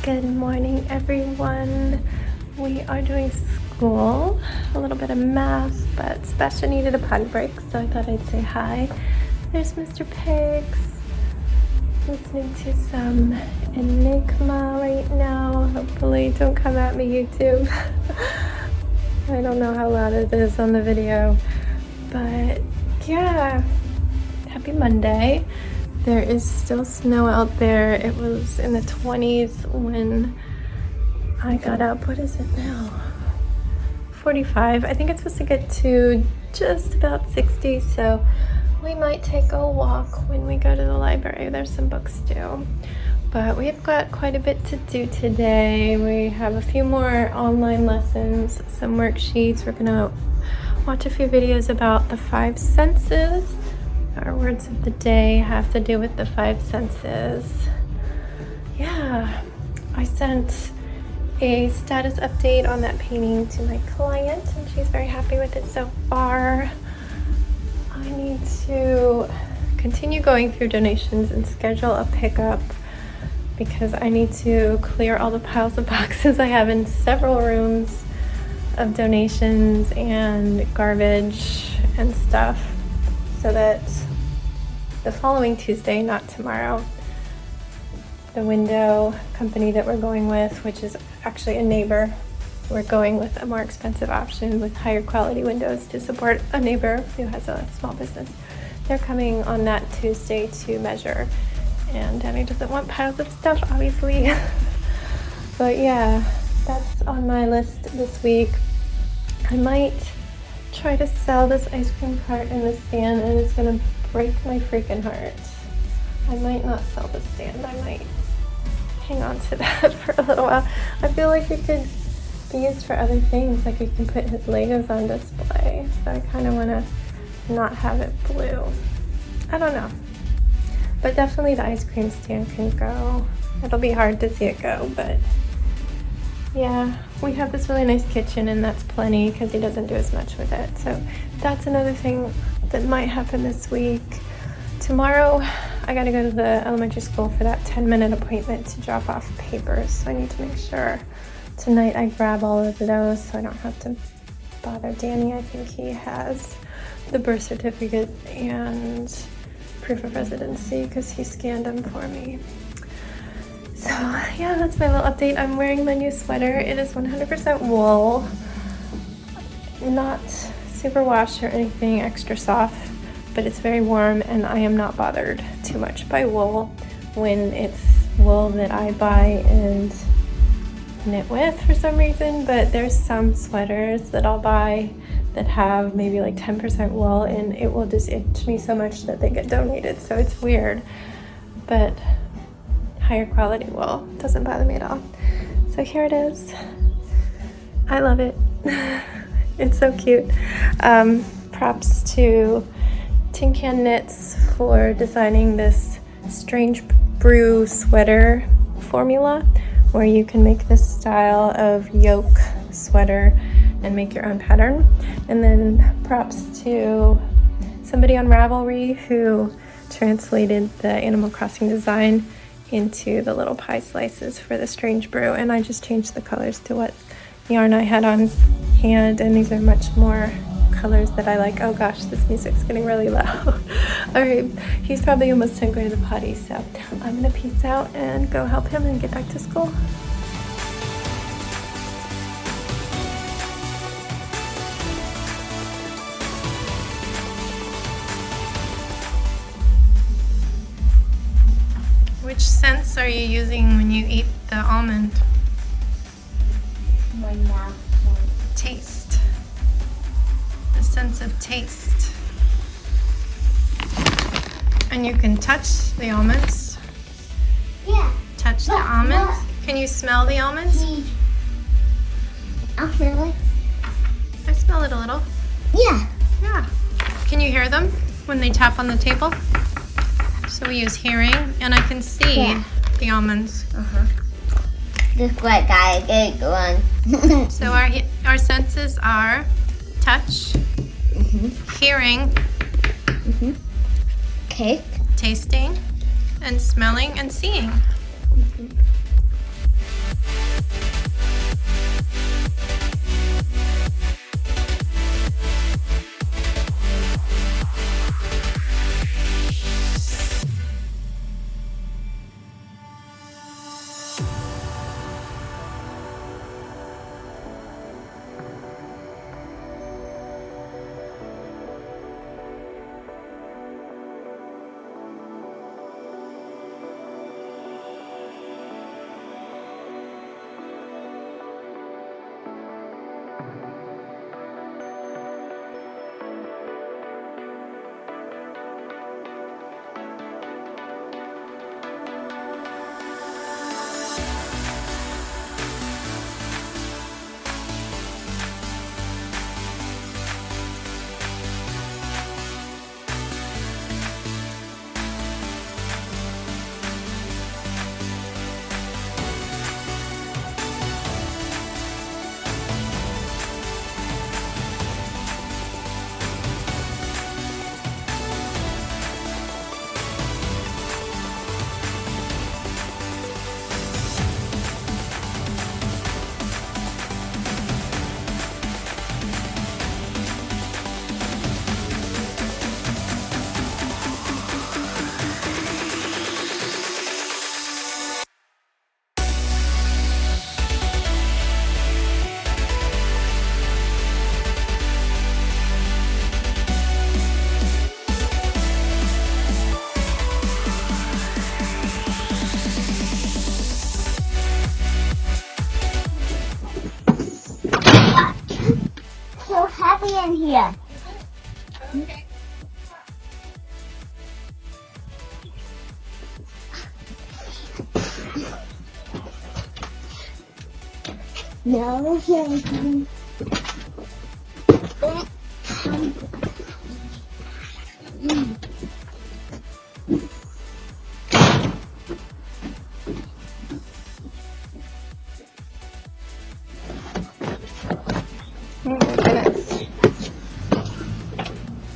Good morning, everyone. We are doing school, a little bit of math, but Sebastian needed a potty break, so I thought I'd say hi. There's Mr. Pigs, listening to some Enigma right now. Hopefully, don't come at me, YouTube. I don't know how loud it is on the video, but yeah, happy Monday. There is still snow out there. It was in the 20s when I got up. What is it now? 45. I think it's supposed to get to just about 60, so we might take a walk when we go to the library. There's some books due. But we've got quite a bit to do today. We have a few more online lessons, some worksheets. We're gonna watch a few videos about the 5 senses. Our words of the day have to do with the 5 senses. Yeah, I sent a status update on that painting to my client and she's very happy with it so far. I need to continue going through donations and schedule a pickup because I need to clear all the piles of boxes I have in several rooms of donations and garbage and stuff, so that the following Tuesday, not tomorrow, the window company that we're going with, which is actually a neighbor, we're going with a more expensive option with higher quality windows to support a neighbor who has a small business. They're coming on that Tuesday to measure, and Danny doesn't want piles of stuff, obviously. But yeah, that's on my list this week. I might try to sell this ice cream cart in the stand, and it's gonna break my freaking heart. I might not sell the stand. I might hang on to that for a little while. I feel like it could be used for other things, like you can put his Legos on display. So I kind of want to not have it blue. I don't know. But definitely the ice cream stand can go. It'll be hard to see it go, but yeah, we have this really nice kitchen and that's plenty because he doesn't do as much with it. So that's another thing that might happen this week. Tomorrow, I gotta go to the elementary school for that 10-minute appointment to drop off papers. So I need to make sure tonight I grab all of those so I don't have to bother Danny. I think he has the birth certificate and proof of residency because he scanned them for me. So yeah, that's my little update. I'm wearing my new sweater. It is 100% wool, not super wash or anything extra soft, but it's very warm and I am not bothered too much by wool when it's wool that I buy and knit with for some reason. But there's some sweaters that I'll buy that have maybe like 10% wool and it will just itch me so much that they get donated, so it's weird. But higher quality wool doesn't bother me at all. So here it is. I love it. It's so cute. Props to Tin Can Knits for designing this Strange Brew sweater formula where you can make this style of yoke sweater and make your own pattern. And then props to somebody on Ravelry who translated the Animal Crossing design into the little pie slices for the Strange Brew, and I just changed the colors to what yarn I had on hand, and these are much more colors that I like. Oh gosh, this music's getting really loud. Alright, he's probably almost time to go to the potty, so I'm gonna peace out and go help him and get back to school. Which sense are you using when you eat the almond? My mouth. Taste. The sense of taste. And you can touch the almonds. Yeah. Touch the almonds. Can you smell the almonds? I'll smell it. I smell it a little. Yeah. Yeah. Can you hear them when they tap on the table? So we use hearing, and I can see the almonds. Just like I get one. So our senses are touch, hearing, Cake. tasting, and smelling and seeing. here. No, here. Oh my goodness.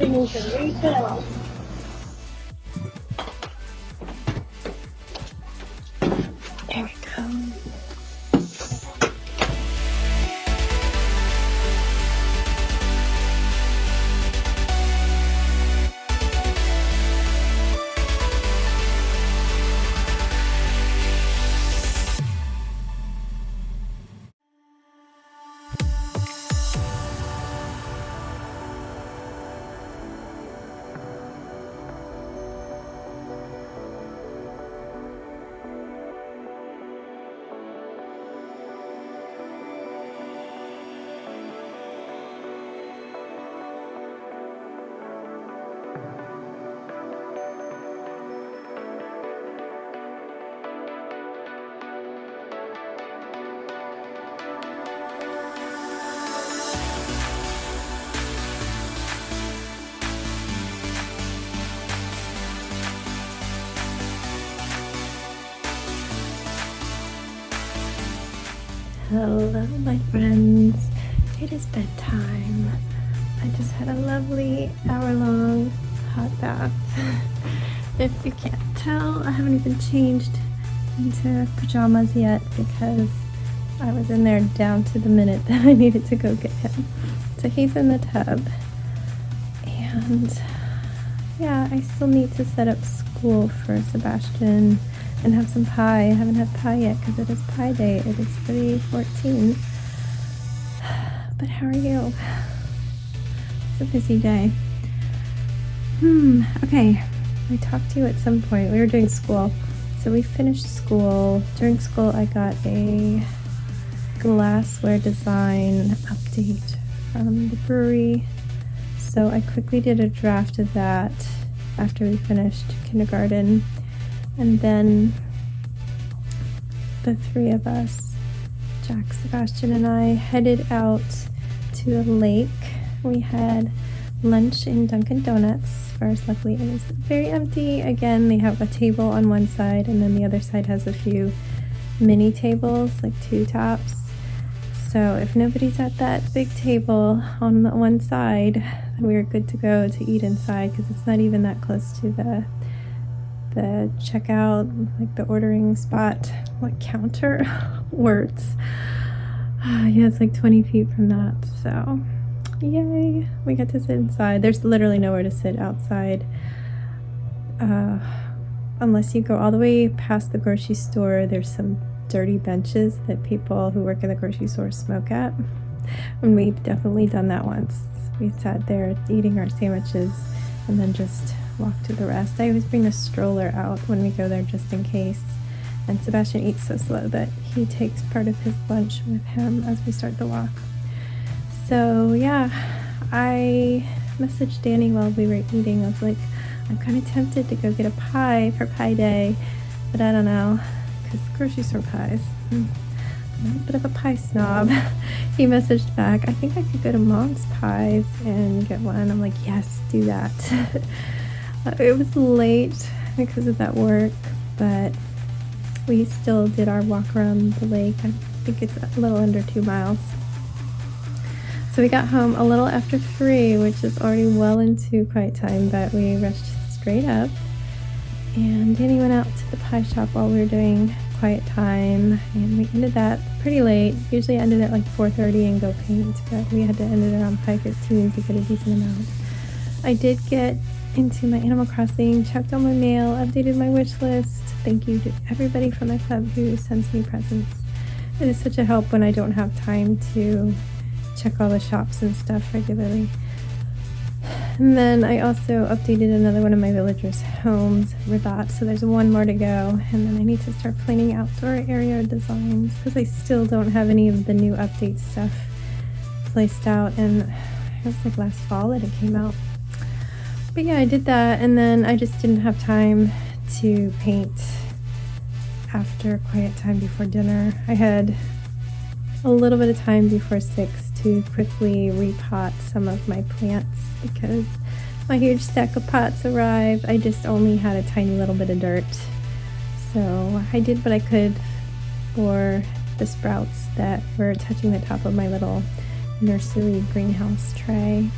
We need to refill. There we go. Hello, my friends. It is bedtime. I just had a lovely hour-long hot bath. If you can't tell, I haven't even changed into pajamas yet because I was in there down to the minute that I needed to go get him. So he's in the tub. And yeah, I still need to set up school for Sebastian and have some pie. I haven't had pie yet because it is pie day. It is 3:14. But how are you? It's a busy day. Okay. I talked to you at some point. We were doing school. So we finished school. During school, I got a glassware design update from the brewery. So I quickly did a draft of that after we finished kindergarten. And then the three of us, Jack, Sebastian, and I, headed out to the lake. We had lunch in Dunkin' Donuts first. Luckily, it was very empty. Again, they have a table on one side, and then the other side has a few mini tables, like two tops. So if nobody's at that big table on the one side, then we were good to go to eat inside because it's not even that close to the checkout, like the ordering spot, like counter words. Yeah, it's like 20 feet from that. So yay, we got to sit inside. There's literally nowhere to sit outside unless you go all the way past the grocery store. There's some dirty benches that people who work in the grocery store smoke at, and we've definitely done that once. We sat there eating our sandwiches and then just walk to the rest. I always bring a stroller out when we go there just in case. And Sebastian eats so slow that he takes part of his lunch with him as we start the walk. So yeah, I messaged Danny while we were eating. I was like, I'm kind of tempted to go get a pie for Pie Day, but I don't know, because grocery store pies. I'm a bit of a pie snob. He messaged back, I think I could go to Mom's Pies and get one. I'm like, yes, do that. It was late because of that work, but we still did our walk around the lake. I think it's a little under 2 miles. So we got home a little after 3, which is already well into quiet time, but we rushed straight up. And Danny went out to the pie shop while we were doing quiet time, and we ended that pretty late. Usually I ended at like 4:30 and go paint, but we had to end it around 5:15 to get a decent amount. I did get into my Animal Crossing, checked on my mail, updated my wish list. Thank you to everybody from my club who sends me presents. It is such a help when I don't have time to check all the shops and stuff regularly. And then I also updated another one of my villagers' homes, Rabat, so there's one more to go. And then I need to start planning outdoor area designs because I still don't have any of the new update stuff placed out, and It was like last fall that it came out. But yeah, I did that, and then I just didn't have time to paint after quiet time before dinner. I had a little bit of time before 6 to quickly repot some of my plants because my huge stack of pots arrived. I just only had a tiny little bit of dirt. So I did what I could for the sprouts that were touching the top of my little nursery greenhouse tray.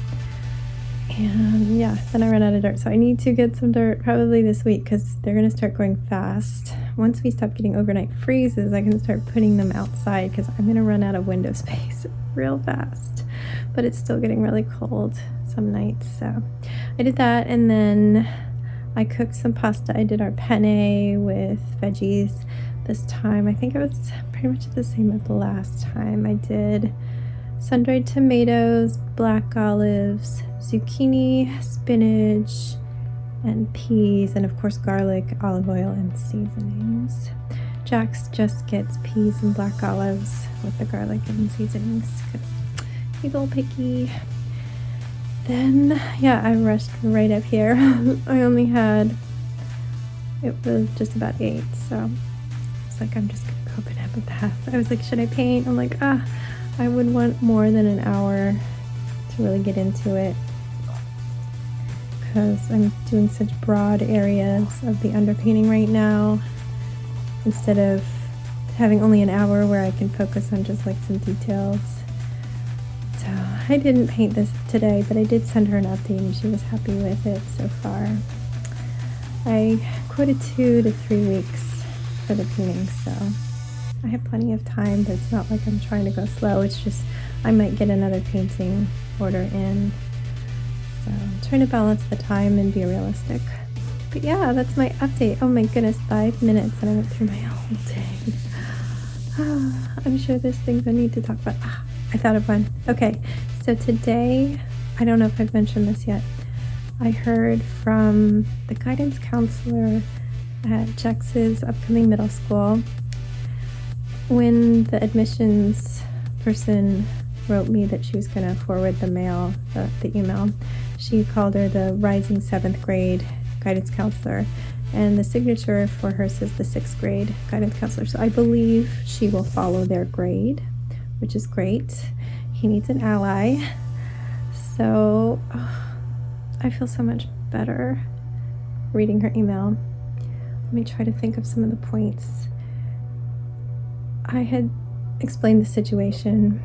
And yeah, then I ran out of dirt. So I need to get some dirt probably this week because they're going to start going fast. Once we stop getting overnight freezes, I can start putting them outside because I'm going to run out of window space real fast. But it's still getting really cold some nights. So I did that, and then I cooked some pasta. I did our penne with veggies this time. I think it was pretty much the same as the last time. I did sun-dried tomatoes, black olives, zucchini, spinach, and peas, and of course garlic, olive oil, and seasonings. Jax just gets peas and black olives with the garlic and seasonings because he's all picky. Then, yeah, I rushed right up here. It was just about 8, so it's like, I'm just gonna go up and have a bath. I was like, should I paint? I'm like, I would want more than an hour to really get into it because I'm doing such broad areas of the underpainting right now instead of having only an hour where I can focus on just like some details. So I didn't paint this today, but I did send her an update and she was happy with it so far. I quoted 2 to 3 weeks for the painting, so I have plenty of time, but it's not like I'm trying to go slow. It's just I might get another painting order in. So I'm trying to balance the time and be realistic. But yeah, that's my update. Oh my goodness, 5 minutes and I went through my whole day. I'm sure there's things I need to talk about. I thought of one. Okay, so today, I don't know if I've mentioned this yet, I heard from the guidance counselor at Jax's upcoming middle school. When the admissions person wrote me that she was going to forward the email, she called her the rising 7th grade guidance counselor, and the signature for her says the 6th grade guidance counselor. So I believe she will follow their grade, which is great. He needs an ally. So I feel so much better reading her email. Let me try to think of some of the points. I had explained the situation,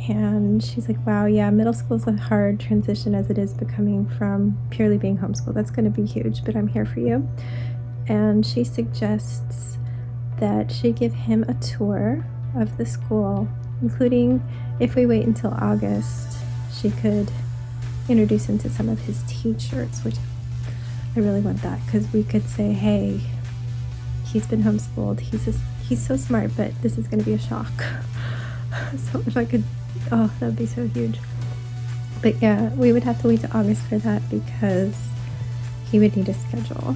and she's like, wow, yeah, middle school is a hard transition as it is becoming from purely being homeschooled. That's going to be huge, but I'm here for you. And she suggests that she give him a tour of the school, including if we wait until August, she could introduce him to some of his teachers, which I really want that, because we could say, hey, he's been homeschooled, he's so smart, but this is going to be a shock. So if I could, that would be so huge. But yeah, we would have to wait to August for that because he would need a schedule.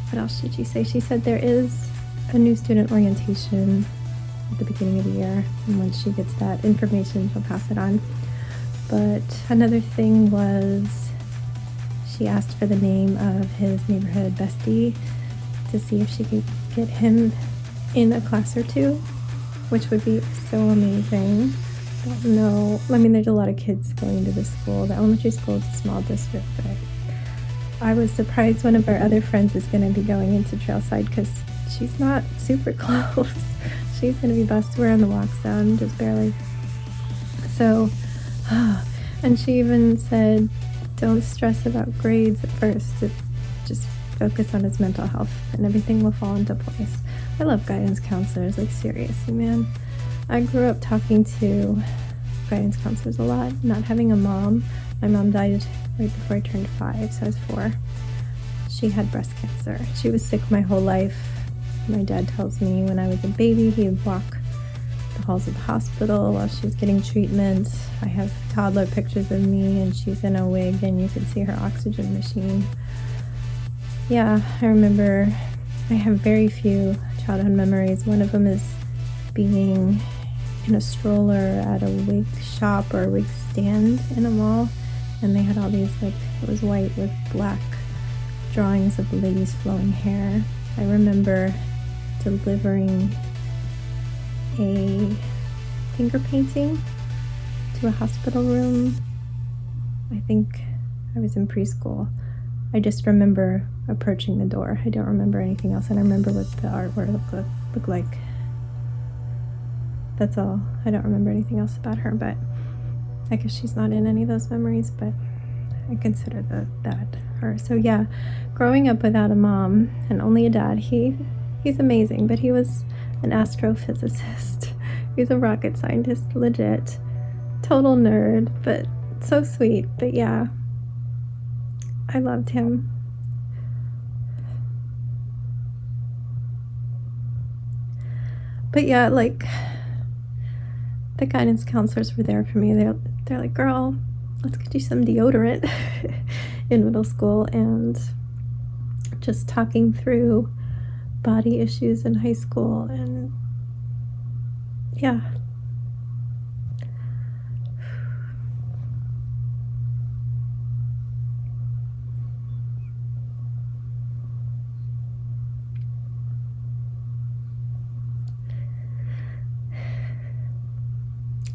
What else did she say? She said there is a new student orientation at the beginning of the year, and once she gets that information, she'll pass it on. But another thing was she asked for the name of his neighborhood bestie to see if she could get him in a class or two, which would be so amazing. Don't know. I mean, there's a lot of kids going to this school. The elementary school is a small district, but I was surprised one of our other friends is going to be going into Trailside because she's not super close. She's going to be bused. We're on the walk zone, just barely. So, and she even said, don't stress about grades at first. Just focus on his mental health and everything will fall into place. I love guidance counselors, like seriously, man. I grew up talking to guidance counselors a lot, not having a mom. My mom died right before I turned 5, so I was 4. She had breast cancer. She was sick my whole life. My dad tells me when I was a baby, he would walk the halls of the hospital while she was getting treatment. I have toddler pictures of me, and she's in a wig, and you can see her oxygen machine. Yeah, I remember I have very few childhood memories. One of them is being in a stroller at a wig shop or a wig stand in a mall And they had all these, like, it was white with black drawings of the lady's flowing hair. I remember delivering a finger painting to a hospital room. I think I was in preschool. I just remember approaching the door. I don't remember anything else, and I remember what the artwork looked like. That's all. I don't remember anything else about her, but I guess she's not in any of those memories, but I consider that her. So yeah, growing up without a mom and only a dad, he's amazing, but he was an astrophysicist. He's a rocket scientist, legit. Total nerd, but so sweet. But yeah, I loved him. But yeah, like, the guidance counselors were there for me. They're like, girl, let's get you some deodorant in middle school, and just talking through body issues in high school. And yeah.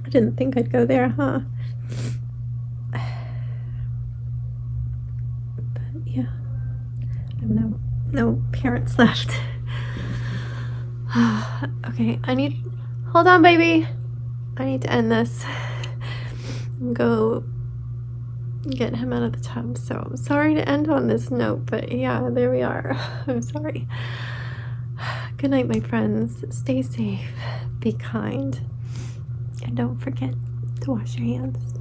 I didn't think I'd go there, huh? But yeah, I have no parents left. Okay, hold on, baby. I need to end this and go get him out of the tub. So I'm sorry to end on this note, but yeah, there we are. I'm sorry. Good night, my friends. Stay safe, be kind, and don't forget to wash your hands.